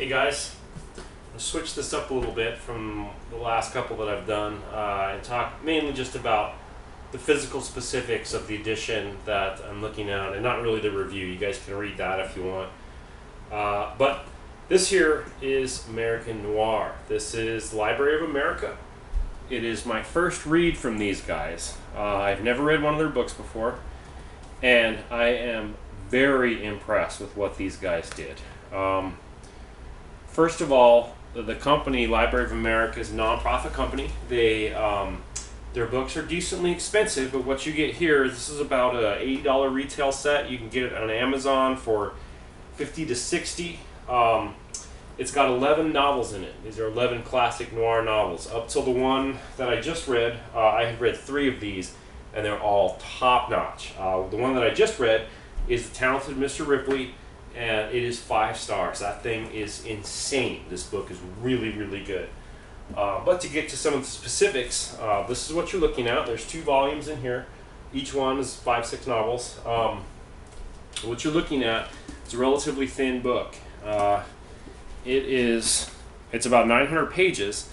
Hey guys, I'll switch this up a little bit from the last couple that I've done and talk mainly just about the physical specifics of the edition that I'm looking at, and not really the review. You guys can read that if you want. But this here is American Noir. This is Library of America. It is my first read from these guys. I've never read one of their books before, and I am very impressed with what these guys did. First of all, the company, Library of America, is a non-profit company. Their books are decently expensive, but what you get here, this is about a $80 retail set. You can get it on Amazon for $50 to $60. It's got 11 novels in it. These are 11 classic noir novels. Up till the one that I just read, I have read 3 of these, and they're all top-notch. The one that I just read is The Talented Mr. Ripley, and it is 5 stars. That thing is insane. This book is really, really good. But to get to some of the specifics, this is what you're looking at. There's 2 volumes in here. Each one is 5-6 novels. What you're looking at is a relatively thin book. It's about 900 pages,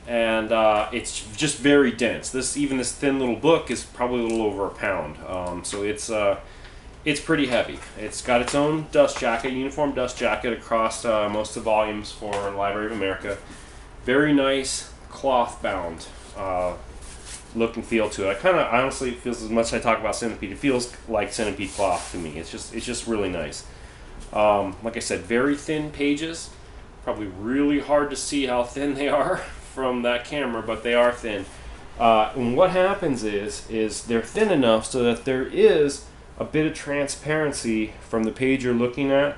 and it's just very dense. Even this thin little book is probably a little over a pound. So it's pretty heavy. It's got its own dust jacket, uniform dust jacket across most of the volumes for Library of America. Very nice cloth bound look and feel to it. I honestly, it feels, as much as I talk about Centipede, it feels like Centipede cloth to me. It's just really nice. Like I said, very thin pages. Probably really hard to see how thin they are from that camera, but they are thin. And what happens is they're thin enough so that there is a bit of transparency from the page you're looking at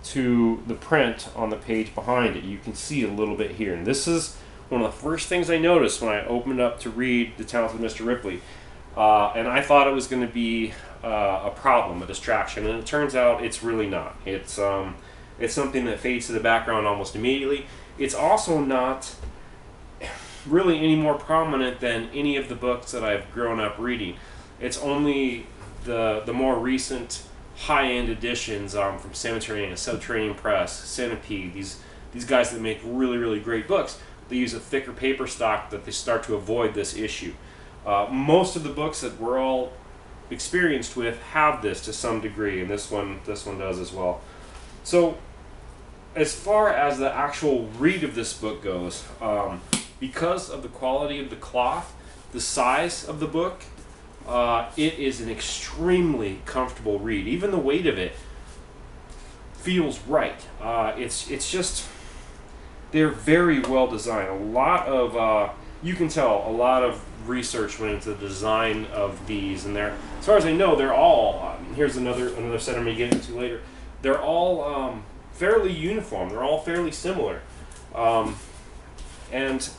to the print on the page behind it. You can see a little bit here. And this is one of the first things I noticed when I opened up to read The Talented Mr. Ripley. And I thought it was going to be a problem, a distraction, and it turns out it's really not. It's something that fades to the background almost immediately. It's also not really any more prominent than any of the books that I've grown up reading. It's only the more recent high-end editions from Cemetery and Subterranean Press, Centipede, these guys that make really, really great books. They use a thicker paper stock that they start to avoid this issue. Most of the books that we're all experienced with have this to some degree, and this one does as well. So as far as the actual read of this book goes, because of the quality of the cloth, the size of the book, it is an extremely comfortable read. Even the weight of it feels right. It's just, they're very well designed. A lot of you can tell a lot of research went into the design of these, and they're, as far as I know, they're all here's another set I'm going to get into later. They're all fairly uniform. They're all fairly similar, and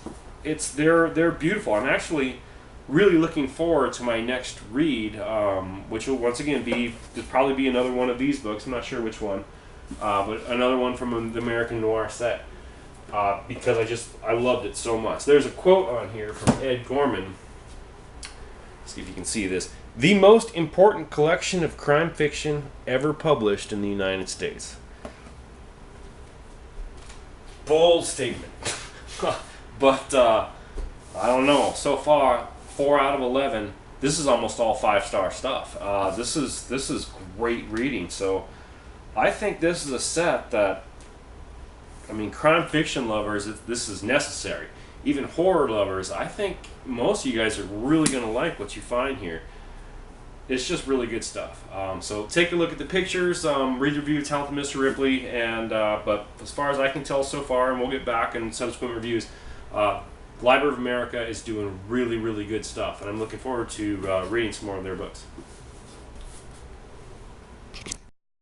they're beautiful. I'm actually really looking forward to my next read, which will once again probably be another one of these books. I'm not sure which one, but another one from the American Noir set, because I loved it so much. There's a quote on here from Ed Gorman. See if you can see this. The most important collection of crime fiction ever published in the United States. Bold statement. But I don't know. So far, 4 out of 11. This is almost all 5-star stuff. This is great reading. So I think this is a set that, I mean, crime fiction lovers, this is necessary. Even horror lovers, I think most of you guys are really going to like what you find here. It's just really good stuff. So take a look at the pictures, read the review of Talented Mr. Ripley, and but as far as I can tell so far, and we'll get back in subsequent reviews, Library of America is doing really, really good stuff, and I'm looking forward to reading some more of their books.